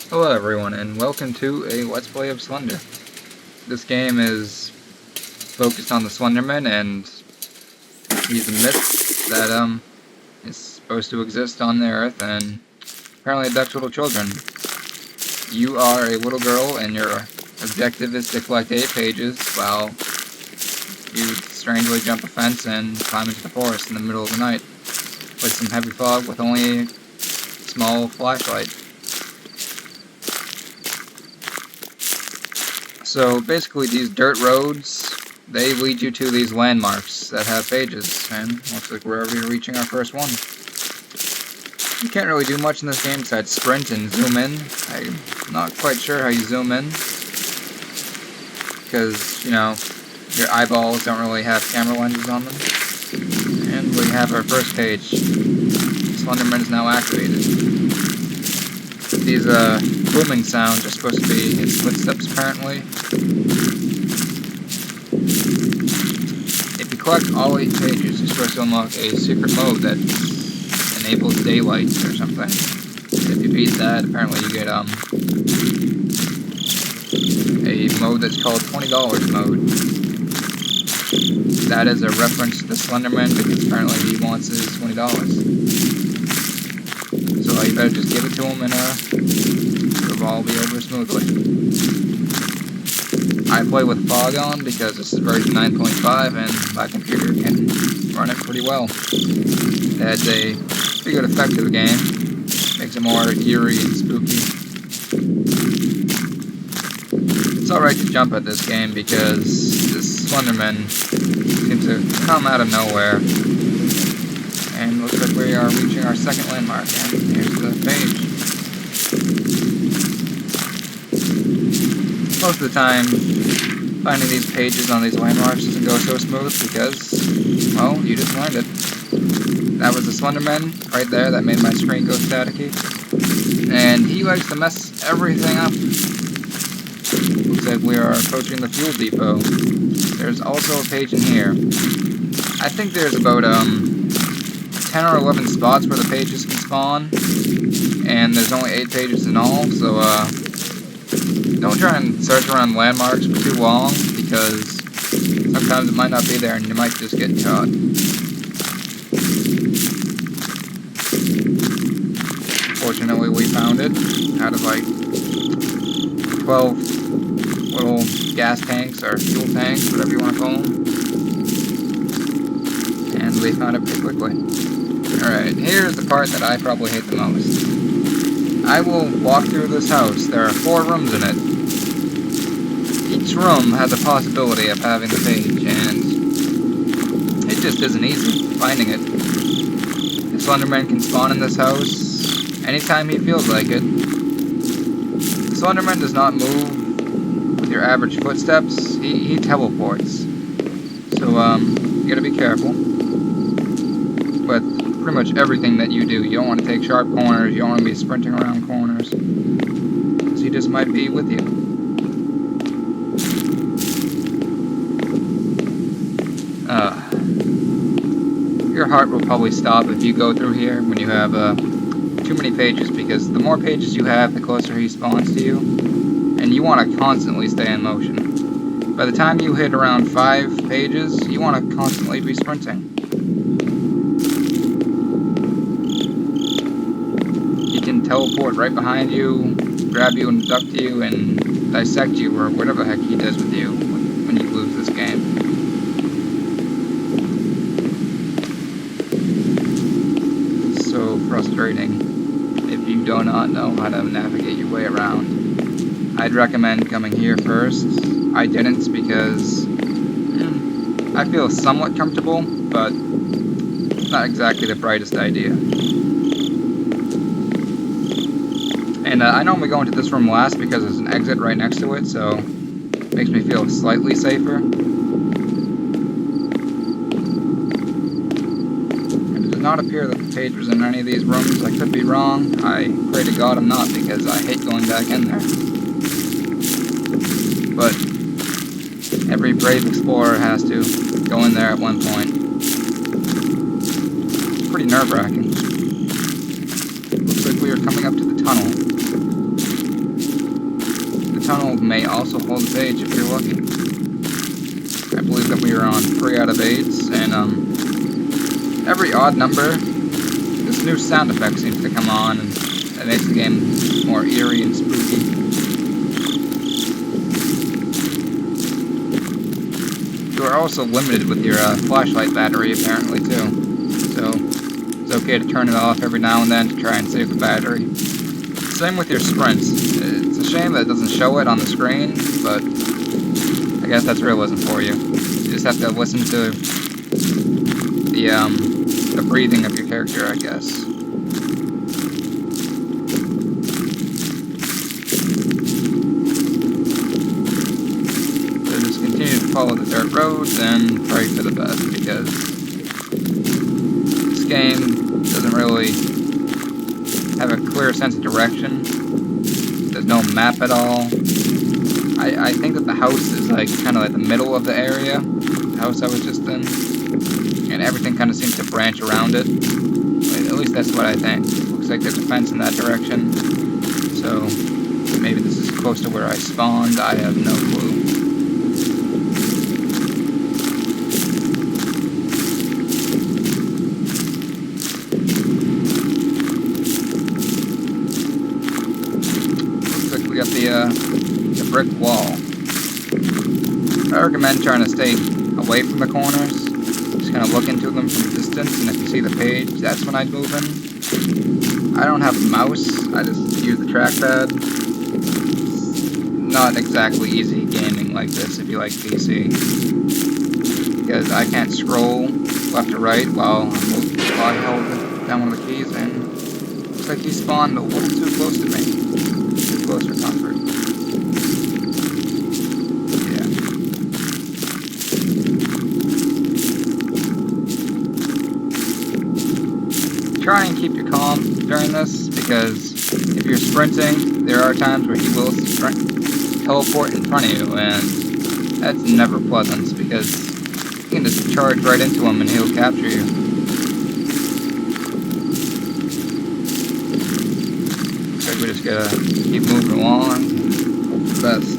Hello everyone, and welcome to a Let's Play of Slender. This game is focused on the Slenderman, and he's a myth that is supposed to exist on the Earth, and apparently abducts little children. You are a little girl, and your objective is to collect 8 pages while you strangely jump a fence and climb into the forest in the middle of the night with some heavy fog with only a small flashlight. So basically these dirt roads, they lead you to these landmarks that have pages, and looks like we're already reaching our first one. You can't really do much in this game besides sprint and zoom in. I'm not quite sure how you zoom in, because, you know, your eyeballs don't really have camera lenses on them. And we have our first page. Slenderman is now activated. These booming sounds are supposed to be his footsteps, apparently. If you collect all 8 pages, you're supposed to unlock a secret mode that enables daylight or something. If you beat that, apparently you get a mode that's called $20 mode. That is a reference to the Slenderman because apparently he wants his $20. So you better just give it to him and it'll all be over smoothly. I play with fog on because this is version 9.5 and my computer can run it pretty well. It adds a pretty good effect to the game. Makes it more eerie and spooky. It's alright to jump at this game because this Slenderman seems to come out of nowhere. And looks like we are reaching our second landmark, and here's the page. Most of the time, finding these pages on these landmarks doesn't go so smooth because, well, you just learned it. That was the Slenderman right there that made my screen go staticky. And he likes to mess everything up. Looks like we are approaching the fuel depot. There's also a page in here. I think there's about 10 or 11 spots where the pages can spawn, and there's only 8 pages in all, so don't try and search around landmarks for too long, because sometimes it might not be there and you might just get caught. Fortunately, we found it out of like 12 little gas tanks or fuel tanks, whatever you want to call them, and we found it pretty quickly. Alright, here's the part that I probably hate the most. I will walk through this house. There are 4 rooms in it. Each room has a possibility of having the page, and it just isn't easy finding it. The Slenderman can spawn in this house anytime he feels like it. The Slenderman does not move with your average footsteps. He teleports. So, you gotta be careful. But pretty much everything that you do, you don't want to take sharp corners, you don't want to be sprinting around corners. So he just might be with you. Your heart will probably stop if you go through here when you have too many pages, because the more pages you have, the closer he spawns to you, and you want to constantly stay in motion. By the time you hit around 5 pages, you want to constantly be sprinting. He can teleport right behind you, grab you and abduct you, and dissect you, or whatever the heck he does with you when you lose this game. So frustrating if you do not know how to navigate your way around. I'd recommend coming here first. I didn't because I feel somewhat comfortable, but it's not exactly the brightest idea. And I normally go into this room last because there's an exit right next to it, so it makes me feel slightly safer. It does not appear that the page was in any of these rooms. I could be wrong. I pray to God I'm not, because I hate going back in there. But every brave explorer has to go in there at one point. It's pretty nerve-wracking. Looks like we are coming up to the tunnel. may also hold a page if you're lucky. I believe that we are on 3 out of 8, and every odd number, this new sound effect seems to come on, and it makes the game more eerie and spooky. You are also limited with your flashlight battery, apparently, too. So, it's okay to turn it off every now and then to try and save the battery. Same with your sprints. It's a shame that it doesn't show it on the screen, but I guess that's realism for you. You just have to listen to the breathing of your character, I guess. So just continue to follow the dirt roads and pray for the best, because this game doesn't really have a clear sense of direction. There's no map at all. I think that the house is like kind of like the middle of the area, the house I was just in, and everything kind of seems to branch around it. At least that's what I think. Looks like there's a fence in that direction, so maybe this is close to where I spawned. I have no clue. Got the brick wall. I recommend trying to stay away from the corners. Just kind of look into them from a distance, and if you see the page, that's when I'd move in. I don't have a mouse. I just use the trackpad. Not exactly easy gaming like this if you like PC, because I can't scroll left or right while I hold down one of the keys, and looks like he spawned a little too close to me. Close for comfort. Yeah. Try and keep your calm during this, because if you're sprinting, there are times where he will teleport in front of you, and that's never pleasant, because you can just charge right into him and he'll capture you. We just gotta keep moving along, hope for the best.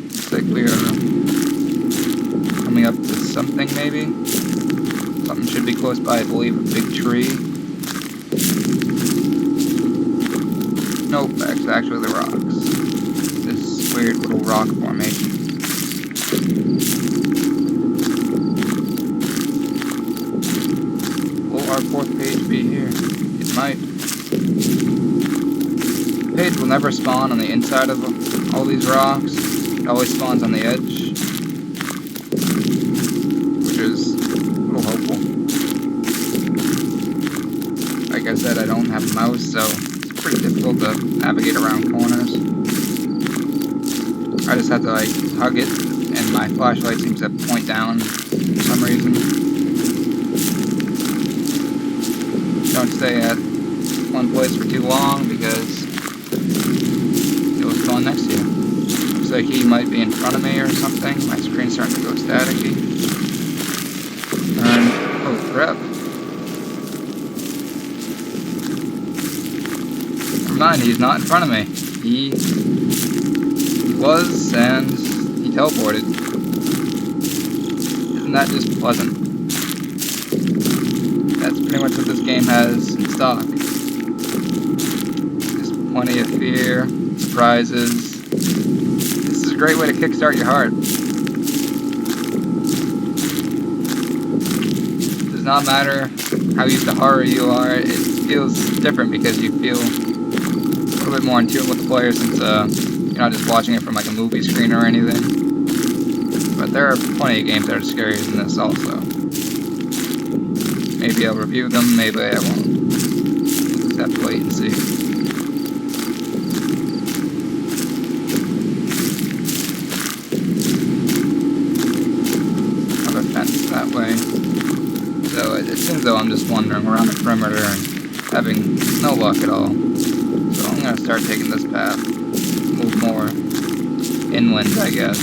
Looks like we are coming up to something, maybe? Something should be close by, I believe, a big tree. Nope, that's actually the rocks. This weird little rock formation. Our 4th page be here? It might. The page will never spawn on the inside of all these rocks. It always spawns on the edge, which is a little hopeful. Like I said, I don't have a mouse, so it's pretty difficult to navigate around corners. I just have to like hug it, and my flashlight seems to point down for some reason. Don't stay at one place for too long, because it'll spawn next to you. Looks like he might be in front of me or something. My screen's starting to go staticky. Oh crap. Never mind, he's not in front of me. He was, and he teleported. Isn't that just pleasant? That's pretty much what this game has in stock. Just plenty of fear, surprises. This is a great way to kickstart your heart. It does not matter how used to horror you are, it feels different because you feel a little bit more in tune with the player, since you're not just watching it from like a movie screen or anything. But there are plenty of games that are scarier than this also. Maybe I'll review them, maybe I won't. Just have to wait and see. Another fence that way. So it seems though I'm just wandering around the perimeter and having no luck at all. So I'm going to start taking this path. Move more inland, I guess.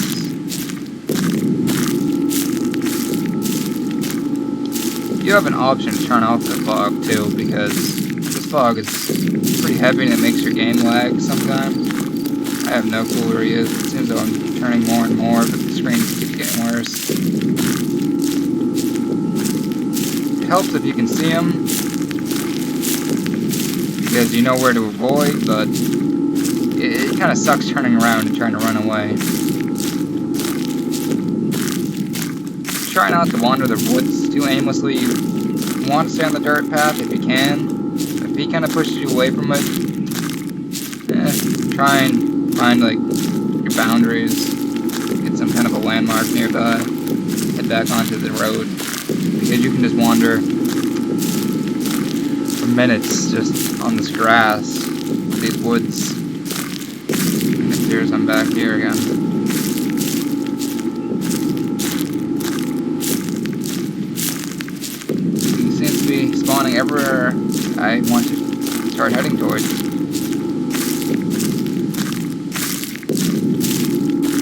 You have an option to turn off the fog too, because this fog is pretty heavy and it makes your game lag sometimes. I have no clue where he is. It seems though I'm turning more and more, but the screen keeps getting worse. It helps if you can see him, because you know where to avoid, but it kind of sucks turning around and trying to run away. Try not to wander the woods too aimlessly. You want to stay on the dirt path if you can. If he kind of pushes you away from it, try and find like your boundaries, get some kind of a landmark nearby, head back onto the road, because you can just wander for minutes just on this grass, these woods. And it appears I'm back here again. He seems to be spawning everywhere I want to start heading towards.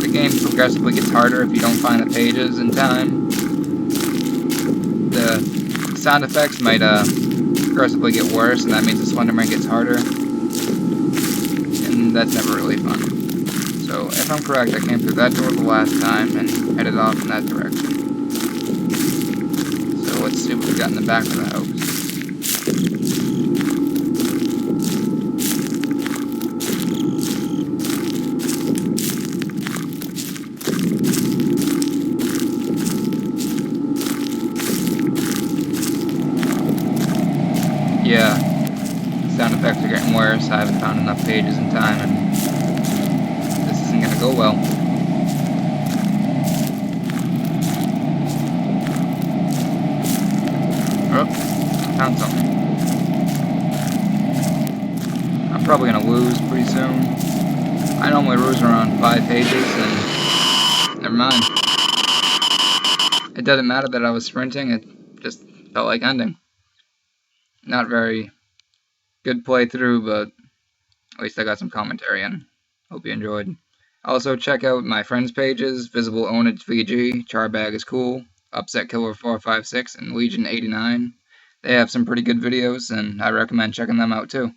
The game progressively gets harder if you don't find the pages in time. The sound effects might progressively get worse, and that means the Slenderman gets harder. And that's never really fun. So, if I'm correct, I came through that door the last time and headed off in that direction. So, let's see what we got in the back of the house. Yeah, sound effects are getting worse. I haven't found enough pages in time, and this isn't gonna go well. Oh, found something. I'm probably gonna lose pretty soon. I normally lose around 5 pages, and never mind. It doesn't matter that I was sprinting, it just felt like ending. Not very good playthrough, but at least I got some commentary in. Hope you enjoyed. Also, check out my friends' pages, Visible Ownage VG, Charbag is Cool, Upset Killer 456, and Legion 89. They have some pretty good videos, and I recommend checking them out too.